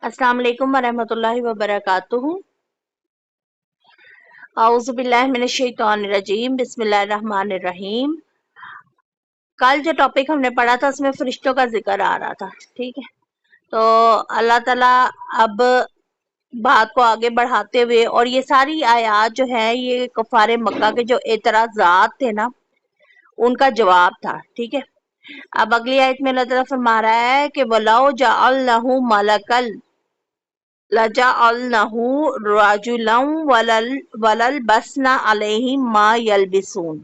अस्सलाम वालेकुम वरहमतुल्लाहि वबरकातुहू। औज़ु बिल्लाहि मिनश शैतानिर रजीम, बिस्मिल्लाहिर रहमानिर रहीम। कल जो टॉपिक हमने पढ़ा था उसमें फरिश्तों का जिक्र आ रहा था, ठीक है। तो अल्लाह ताला अब बात को आगे बढ़ाते हुए, और ये सारी आयात जो है ये कुफारे मक्का के जो एतराज़ात थे ना, उनका जवाब था, ठीक है। अब अगली आयत में अल्लाह ताला फरमा रहा है कि वलाउ जअलनहु मलकल लजअलनहु रजुलन वलल बसना अलैहिम मा यल्बिसून।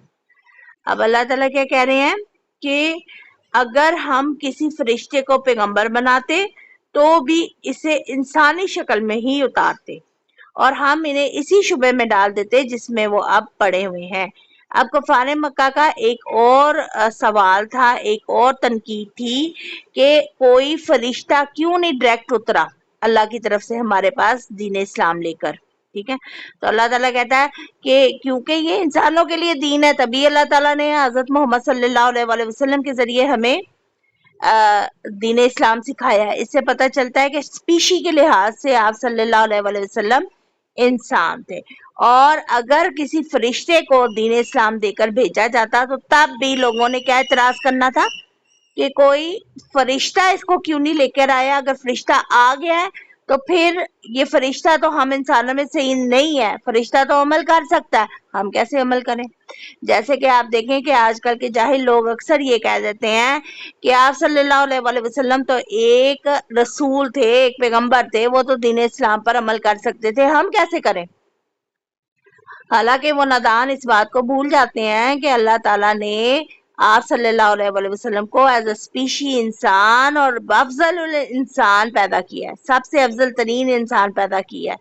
अब अल्लाह ताला क्या कह रहे हैं कि अगर हम किसी फरिश्ते को पैगंबर बनाते तो भी इसे इंसानी शक्ल में ही उतारते और हम इन्हें इसी शुबे में डाल देते जिसमें वो अब पड़े हुए हैं। अब कुफारे मक्का का एक और सवाल था, एक और तनकीद थी कि कोई फरिश्ता क्यों नहीं डायरेक्ट उतरा अल्लाह की तरफ से हमारे पास दीन इस्लाम लेकर, ठीक है। तो अल्लाह ताला कहता है कि क्योंकि ये इंसानों के लिए दीन है, तभी अल्लाह ताला ने हजरत मोहम्मद सल्लल्लाहु अलैहि वसल्लम के जरिए हमें दीन इस्लाम सिखाया है। इससे पता चलता है कि स्पीशी के लिहाज से आप सल्लल्लाहु अलैहि वसल्लम इंसान थे, और अगर किसी फरिश्ते को दीन इस्लाम देकर भेजा जाता तो तब भी लोगों ने क्या इतराज करना था कि कोई फरिश्ता इसको क्यों नहीं लेकर आया। अगर फरिश्ता आ गया है तो फिर ये फरिश्ता तो हम इंसानों में से नहीं है, फरिश्ता तो अमल कर सकता है, हम कैसे अमल करें। जैसे कि आप देखें कि आजकल के जाहिल लोग अक्सर ये कह देते हैं कि आप सल्लल्लाहु अलैहि वसल्लम तो एक रसूल थे, एक पैगंबर थे, वो तो दीन इस्लाम पर अमल कर सकते थे, हम कैसे करें। हालांकि वो नादान इस बात को भूल जाते हैं कि अल्लाह ताला ने आप सल्लल्लाहु अलैहि वसल्लम को एज अ स्पीशी इंसान और अफजल इंसान पैदा किया है, सबसे अफजल तरीन इंसान पैदा किया है,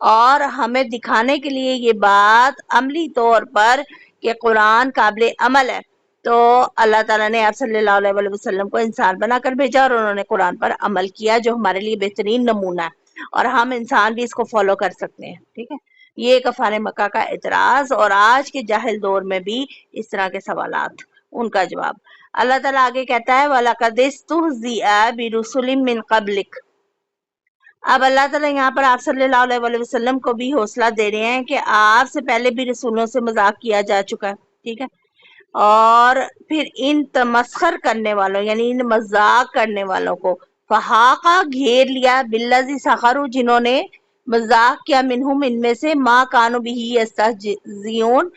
और हमें दिखाने के लिए ये बात अमली तौर पर कि कुरान काबिल अमल है। तो अल्लाह ताला ने आप सल्लल्लाहु अलैहि वसल्लम को इंसान बनाकर भेजा और उन्होंने कुरान पर अमल किया, जो हमारे लिए बेहतरीन नमूना है, और हम इंसान भी इसको फॉलो कर सकते हैं, ठीक है। ये कफारे मक्का का एतराज, और आज के जाहिल दौर में भी इस तरह के सवालात, उनका जवाब। अल्लाह ताला आगे कहता है वलक़द इस्तुहज़िअ बिरुसुलिम मिन क़ब्लिक। अब अल्लाह ताला यहाँ पर आप सल्लल्लाहु अलैहि वसल्लम को भी हौसला दे रहे हैं कि आपसे पहले भी रसूलों से मजाक किया जा चुका है, ठीक है। और फिर इन तमस्खर करने वालों यानी इन मजाक करने वालों को फहाका घेर लिया बिल्लज़ी सखरू, जिन्होंने मजाक किया, मिनहुम इनमें से, माँ कानू बिही यस्तहज़िऊन,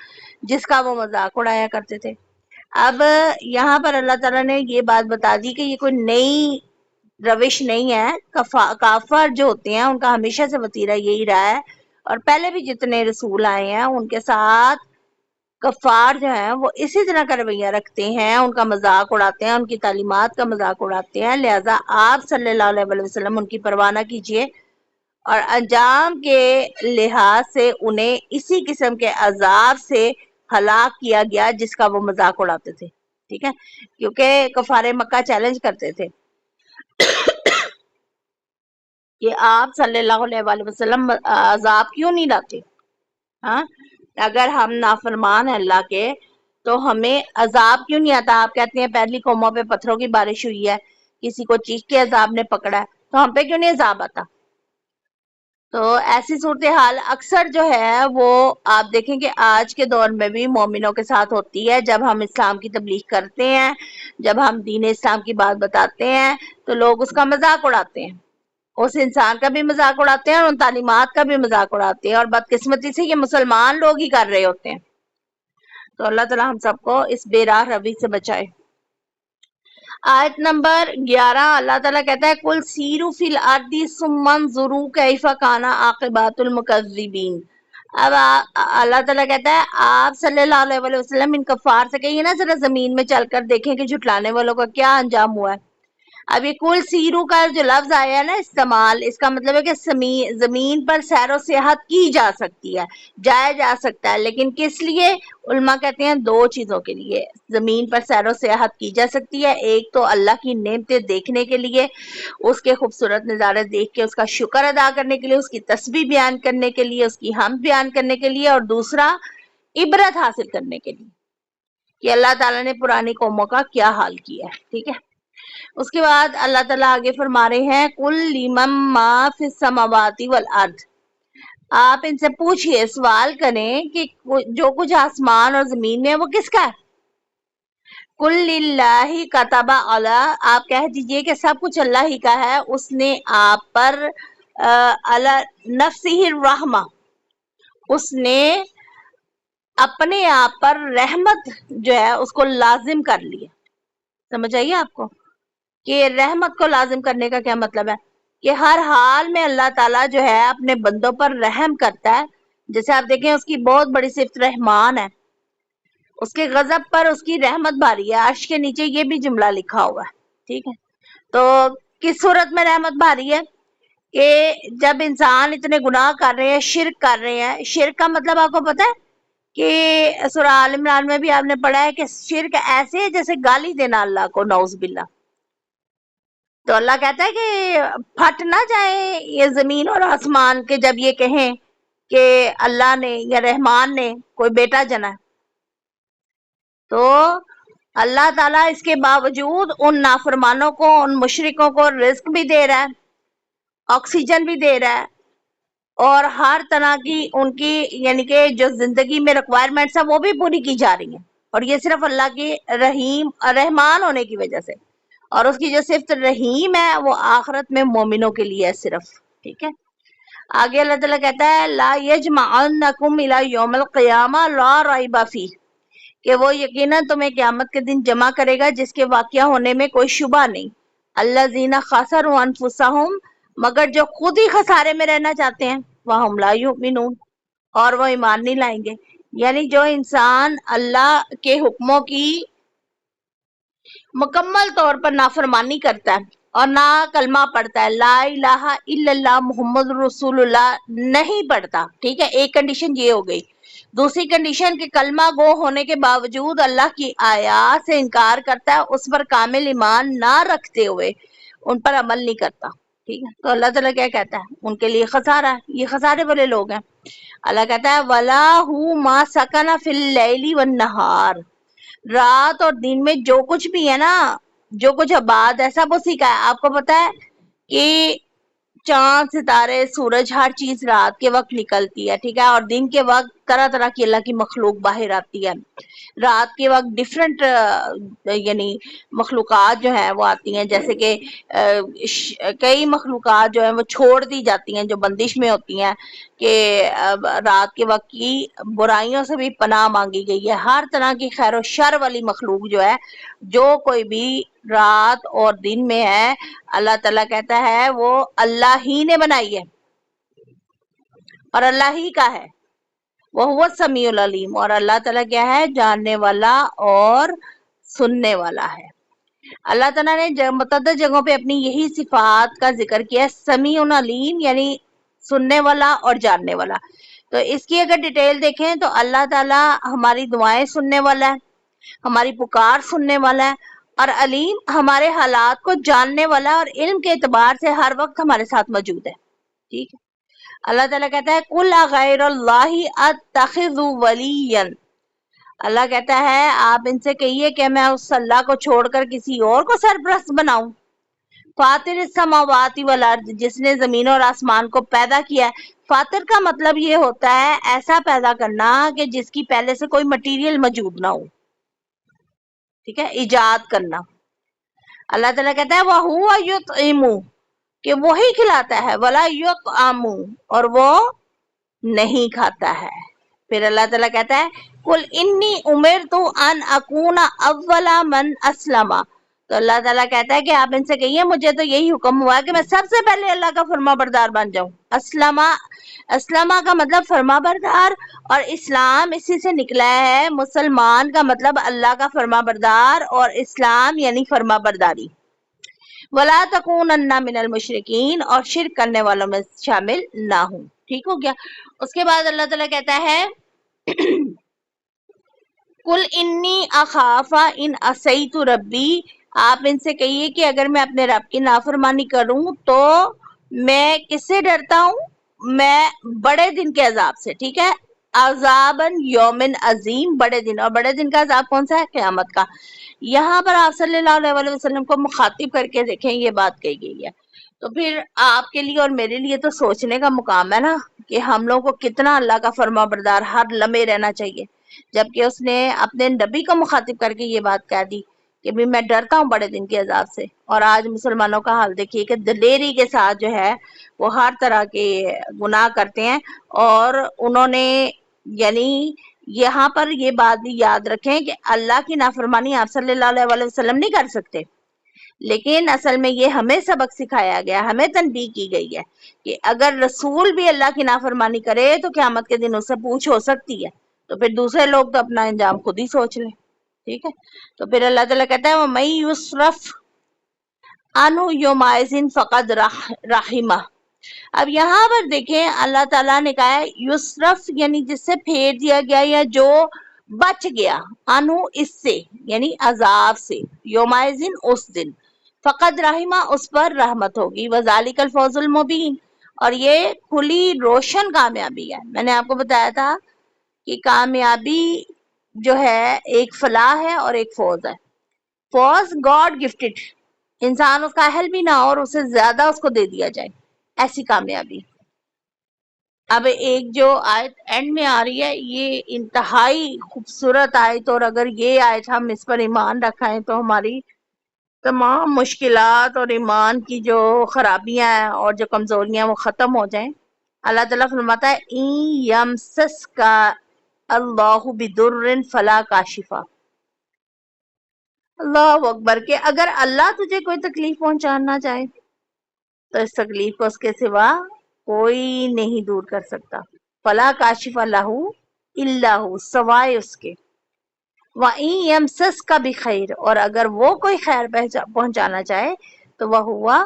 जिसका वो मजाक उड़ाया करते थे। अब यहाँ पर अल्लाह ताला ने ये बात बता दी कि ये कोई नई रविश नहीं है। काफर जो होते हैं उनका हमेशा से वतीरा यही रहा है, और पहले भी जितने रसूल आए हैं उनके साथ कफार जो है वो इसी तरह का रवैया रखते हैं, उनका मजाक उड़ाते हैं, उनकी तालीमात का मजाक उड़ाते हैं। लिहाजा आप सल्लल्लाहु अलैहि वसल्लम उनकी परवाह ना कीजिए, और अंजाम के लिहाज से उन्हें इसी किस्म के अजाब से हलाक किया गया जिसका वो मजाक उड़ाते थे, ठीक है। क्योंकि कफारे मक्का चैलेंज करते थे कि आप सल्लल्लाहु अलैहि वसल्लम अजाब क्यों नहीं लाते। हाँ, अगर हम नाफरमान हैं अल्लाह के तो हमें अजाब क्यों नहीं आता। आप कहते हैं पहली कौमों पे पत्थरों की बारिश हुई है, किसी को चीख के अजाब ने पकड़ा है, तो हम पे क्यों नहीं अजाब आता। तो ऐसी सूरत हाल अक्सर जो है वो आप देखें कि आज के दौर में भी मोमिनों के साथ होती है। जब हम इस्लाम की तबलीग करते हैं, जब हम दीन इस्लाम की बात बताते हैं, तो लोग उसका मजाक उड़ाते हैं, उस इंसान का भी मजाक उड़ाते हैं और उन तालीमात का भी मजाक उड़ाते हैं, और बदकिस्मती से ये मुसलमान लोग ही कर रहे होते हैं। तो अल्लाह ताला हम सबको इस बेराह रवि से बचाए। आयत नंबर 11 अल्लाह ताला कहता है कुल सीरू फिल अर्दी सुम्मनजुरू कैफा काना आकिबातुल मुकज्जिबीन। अब अल्लाह ताला कहता है आप सल्लल्लाहु अलैहि वसल्लम इन कफार से कहिए ना जरा जमीन में चलकर देखें कि झुटलाने वालों का क्या अंजाम हुआ है। अब ये कुल सीरू का जो लफ्ज आया है ना इस्तेमाल, इसका मतलब है कि जमीन पर सैरो सेहत की जा सकती है, जाया जा सकता है, लेकिन किस लिए। उल्मा कहते हैं दो चीजों के लिए जमीन पर सैरो सेहत की जा सकती है। एक तो अल्लाह की नेमतें देखने के लिए, उसके खूबसूरत नज़ारे देख के उसका शुक्र अदा करने के लिए, उसकी तस्बीह बयान करने के लिए, उसकी हम बयान करने के लिए, और दूसरा इबरत हासिल करने के लिए कि अल्लाह ताला ने पुरानी कौमों का क्या हाल किया है, ठीक है। اس کے بعد اللہ تعالیٰ آگے فرما رہے ہیں قل لمن ما فی السماوات والارض، آپ ان سے پوچھئے، سوال کریں کہ جو کچھ آسمان اور زمین میں وہ کس کا ہے؟ قل للہ کتب علی، آپ کہہ دیجئے کہ سب کچھ اللہ ہی کا ہے، اس نے آپ پر علی نفسہ الرحمہ، اس نے اپنے آپ پر رحمت جو ہے اس کو لازم کر لیا. سمجھ آئیے آپ کو کہ رحمت کو لازم کرنے کا کیا مطلب ہے؟ کہ ہر حال میں اللہ تعالیٰ جو ہے اپنے بندوں پر رحم کرتا ہے. جیسے آپ دیکھیں اس کی بہت بڑی صفت رحمان ہے، اس کے غضب پر اس کی رحمت بھاری ہے. عرش کے نیچے یہ بھی جملہ لکھا ہوا ہے. ٹھیک ہے، تو کس صورت میں رحمت بھاری ہے؟ کہ جب انسان اتنے گناہ کر رہے ہیں، شرک کر رہے ہیں. شرک کا مطلب آپ کو پتہ ہے کہ سورہ آل عمران میں بھی آپ نے پڑھا ہے کہ شرک ایسے ہے جیسے گالی دینا اللہ کو، نعوذ باللہ. تو اللہ کہتا ہے کہ پھٹ نہ جائے یہ زمین اور آسمان کے جب یہ کہیں کہ اللہ نے یا رحمان نے کوئی بیٹا جنا. تو اللہ تعالیٰ اس کے باوجود ان نافرمانوں کو، ان مشرکوں کو رزق بھی دے رہا ہے، آکسیجن بھی دے رہا ہے، اور ہر طرح کی ان کی یعنی کہ جو زندگی میں ریکوائرمنٹس ہیں وہ بھی پوری کی جا رہی ہیں. اور یہ صرف اللہ کی رحمان ہونے کی وجہ سے. اور اس کی جو صفت رحیم ہے وہ آخرت میں مومنوں کے لیے ہے صرف. ٹھیک ہے، آگے اللہ تعالیٰ کہتا ہے لا یجمعنکم الی یوم القیامہ لا ریب فیہ، کہ وہ یقیناً تمہیں قیامت کے دن جمع کرے گا جس کے واقعہ ہونے میں کوئی شبہ نہیں. الذین خسروا انفسہم، مگر جو خود ہی خسارے میں رہنا چاہتے ہیں، وہم لا یؤمنون، اور وہ ایمان نہیں لائیں گے. یعنی جو انسان اللہ کے حکموں کی مکمل طور پر نافرمانی کرتا ہے اور نہ کلمہ پڑھتا ہے، لا الہ الا اللہ محمد رسول اللہ نہیں پڑھتا. ٹھیک ہے، ایک کنڈیشن یہ ہو گئی. دوسری کنڈیشن کہ کلمہ گو ہونے کے باوجود اللہ کی آیات سے انکار کرتا ہے، اس پر کامل ایمان نہ رکھتے ہوئے ان پر عمل نہیں کرتا. ٹھیک ہے، تو اللہ تعالیٰ کیا کہتا ہے؟ ان کے لیے خسارہ ہے. یہ خسارے والے لوگ ہیں. اللہ کہتا ہے وَلَهُ مَا سَكَنَ فِي اللَّيْلِ وَالنَّهَارِ، رات اور دن میں جو کچھ بھی ہے نا، جو کچھ آباد ہے، سب اسی کا ہے. آپ کو پتا ہے کہ چاند، ستارے، سورج، ہر چیز رات کے وقت نکلتی ہے. ٹھیک ہے، اور دن کے وقت طرح طرح کی اللہ کی مخلوق باہر آتی ہے. رات کے وقت ڈفرینٹ یعنی مخلوقات جو ہیں وہ آتی ہیں، جیسے کہ کئی مخلوقات جو ہیں وہ چھوڑ دی جاتی ہیں جو بندش میں ہوتی ہیں، کہ رات کے وقت کی برائیوں سے بھی پناہ مانگی گئی ہے. ہر طرح کی خیر و شر والی مخلوق جو ہے، جو کوئی بھی رات اور دن میں ہے، اللہ تعالیٰ کہتا ہے وہ اللہ ہی نے بنائی ہے اور اللہ ہی کا ہے. وہ السمیع العلیم، اور اللہ تعالیٰ کیا ہے؟ جاننے والا اور سننے والا ہے. اللہ تعالیٰ نے متعدد جگہوں پہ اپنی یہی صفات کا ذکر کیا ہے، سمیع علیم یعنی سننے والا اور جاننے والا. تو اس کی اگر ڈیٹیل دیکھیں تو اللہ تعالیٰ ہماری دعائیں سننے والا ہے، ہماری پکار سننے والا ہے، اور علیم ہمارے حالات کو جاننے والا ہے، اور علم کے اعتبار سے ہر وقت ہمارے ساتھ موجود ہے. ٹھیک ہے، اللہ تعالیٰ کہتا ہے قُلْ أَغَيْرَ اللَّهِ أَتَّخِذُ وَلِيًّا، اللہ کہتا ہے آپ ان سے کہیے کہ میں اس اللہ کو چھوڑ کر کسی اور کو سرپرست بناؤں. فاطر السماوات والارض، جس نے زمین اور آسمان کو پیدا کیا ہے. فاطر کا مطلب یہ ہوتا ہے ایسا پیدا کرنا کہ جس کی پہلے سے کوئی مٹیریل موجود نہ ہو. ٹھیک ہے، ایجاد کرنا. اللہ تعالیٰ کہتا ہے وَهُوَ يُطْعِمُ، کہ وہی کھلاتا ہے، وَلَا يُطْعَمُ، اور وہ نہیں کھاتا ہے. پھر اللہ تعالیٰ کہتا ہے قُلْ إِنِّي أُمِرْتُ أَنْ أَكُونَ أَوَّلَ مَنْ أَسْلَمَ، تو اللہ تعالیٰ کہتا ہے کہ آپ ان سے کہیے مجھے تو یہی حکم ہوا کہ میں سب سے پہلے اللہ کا فرما بردار بن جاؤں. اسلمہ کا مطلب فرما بردار، اور اسلام اسی سے نکلا ہے. مسلمان کا مطلب اللہ کا فرما بردار، اور اسلام یعنی فرما برداری. وَلَا تَكُونَنَّ مِنَ الْمُشْرِكِينَ، اور شرک کرنے والوں میں شامل نہ ہوں. ٹھیک ہو گیا. اس کے بعد اللہ تعالیٰ کہتا ہے قُلْ إِنِّي أَخَافُ إِنْ عَصَيْتُ رَبِّي، آپ ان سے کہیے کہ اگر میں اپنے رب کی نافرمانی کروں تو میں کس سے ڈرتا ہوں؟ میں بڑے دن کے عذاب سے. ٹھیک ہے، अज़ाबन यौमिन अजीम, बड़े दिन, और बड़े दिन का अजाब कौन सा है? क़यामत का। यहाँ पर आप सल्लल्लाहु अलैहि वसल्लम को मुखातिब करके देखें, ये बात कही गई है। तो फिर आपके लिए और मेरे लिए तो सोचने का मुकाम है ना कि हम लोग को कितना अल्लाह का फरमाबरदार हर लम्हे रहना चाहिए, जबकि उसने अपने नबी को मुखातिब करके ये बात कह दी कि भी मैं डरता हूँ बड़े दिन के अजाब से। और आज मुसलमानों का हाल देखिए कि दिलेरी के साथ जो है वो हर तरह के गुनाह करते हैं। और उन्होंने यानी यहाँ पर ये बात भी याद रखें कि अल्लाह की नाफरमानी आप सल्लल्लाहु अलैहि वसल्लम नहीं कर सकते, लेकिन असल में ये हमें सबक सिखाया गया, हमें तनबीह की गई है कि अगर रसूल भी अल्लाह की नाफरमानी करे तो क़यामत के दिन उससे पूछ हो सकती है। तो फिर दूसरे लोग तो अपना अंजाम खुद ही सोच लें। ठीक है, तो फिर अल्लाह ताला कहता है वो मई युसरफ अनु योमाइजिन फ़क़द रहिमा। अब यहाँ पर देखें अल्लाह ताला ने कहा है युसरफ यानी जिससे फेर दिया गया या जो बच गया, अनु इससे यानी अजाब से, योमाइजिन उस दिन, फ़क़द रहिमा उस पर रहमत होगी, वज़ालिकल फ़ौज़ुल मुबीन, और ये खुली रोशन कामयाबी है। मैंने आपको बताया था कि कामयाबी जो है एक फलाह है और एक फौज है। फौज गॉड गिफ्टेड, इंसान उसका अहल भी ना हो और उसे ज्यादा उसको दे दिया जाए, ऐसी कामयाबी। अब एक जो आयत एंड में आ रही है ये इंतहाई खूबसूरत आयत, और अगर ये आयत हम इस पर ईमान रखें तो हमारी तमाम मुश्किलात और ईमान की जो खराबियां हैं और जो कमजोरियां वो खत्म हो जाएं। अल्लाह ताला फरमाता है ई यमसस्का अल्लाहु बिदुर्रिन फला काशिफा, अल्लाह अकबर, के अगर अल्लाह तुझे कोई तकलीफ पहुंचाना चाहे तो इस तकलीफ को उसके सिवा कोई नहीं दूर कर सकता। फला काशिफा लहू इल्लाहू, सवाए उसके। वहीं यमसस का भी खैर, और अगर वो कोई खैर पहुंचाना चाहे तो वह हुआ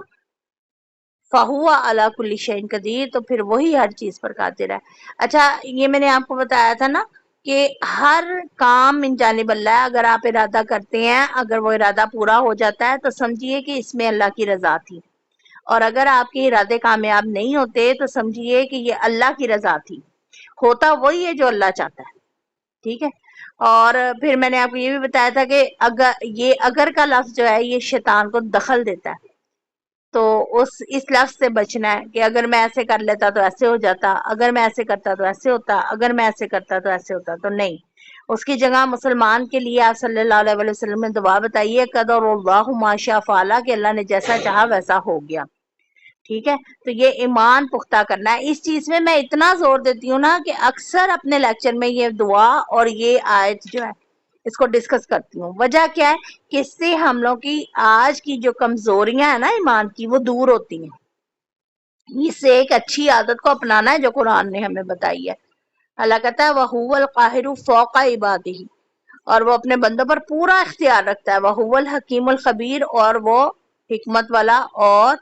फहुआ अला कुल्ली शैइन कदीर, तो फिर वही हर चीज पर कादिर है। अच्छा, ये मैंने आपको बताया था ना कि हर काम मिन जानिब अल्लाह है। अगर आप इरादा करते हैं, अगर वो इरादा पूरा हो जाता है तो समझिए कि इसमें अल्लाह की रजा थी, और अगर आपके इरादे कामयाब नहीं होते तो समझिए कि ये अल्लाह की रजा थी। होता वही है जो अल्लाह चाहता है। ठीक है, और फिर मैंने आपको ये भी बताया था कि अगर का लफ्ज जो है ये शैतान को दखल देता है, तो उस इस लफ्ज से बचना है कि अगर मैं ऐसे कर लेता तो ऐसे हो जाता, अगर मैं ऐसे करता तो ऐसे होता, अगर मैं ऐसे करता तो ऐसे होता, तो नहीं। उसकी जगह मुसलमान के लिए आप सल्लल्लाहु अलैहि वसल्लम ने दुआ बताइए क़दरुल्लाहु मा शा फ़अल, कि अल्लाह ने जैसा चाहा वैसा हो गया। ठीक है, तो ये ईमान पुख्ता करना है। इस चीज में मैं इतना जोर देती हूँ ना कि अक्सर अपने लेक्चर में ये दुआ और ये आयत जो है इसको डिस्कस करती हूँ। वजह क्या है कि इससे हम लोग की आज की जो कमजोरियां है ना ईमान की, वो दूर होती हैं। इससे एक अच्छी आदत को अपनाना है जो कुरान ने हमें बताई है। अल्लाह कहता है वहुवल काहिरु फौका इबादिही, और वो अपने बंदों पर पूरा इख्तियार रखता है। वहुवल हकीमुल खबीर, और वो हिकमत वाला और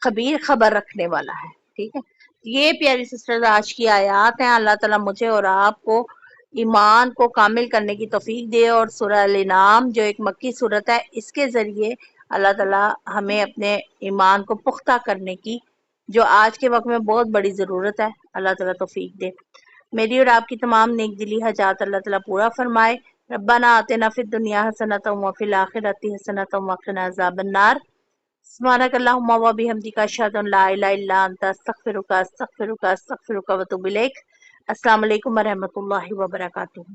खबीर खबर रखने वाला है। ठीक है, ये प्यारी सिस्टर्स आज की आयत हैं। अल्लाह ताला मुझे और आपको ईमान को कामिल करने की तौफीक दे, और सूरह अल-इनाम जो एक मक्की सूरत है इसके जरिए अल्लाह ताला हमें अपने ईमान को पुख्ता करने की, जो आज के वक्त में बहुत बड़ी ज़रूरत है, अल्लाह ताला तौफीक दे। मेरी और आपकी तमाम नेक दिली हजात अल्लाह ताला पूरा फरमाए। रब्बना आतिना फिद दुनिया हसनतम व फिल आखिरति हसनतम व क़िना अज़ाबन्नार। सुब्हानक अल्लाहुम्मा व बिहम्दिका अशहदु अन ला इलाहा इल्ला अंता अस्तगफिरुका अस्तगफिरुका अस्तगफिरुका व अतूबु इलैक। अस्सलामु अलैकुम व रहमतुल्लाहि व बरकातुहू।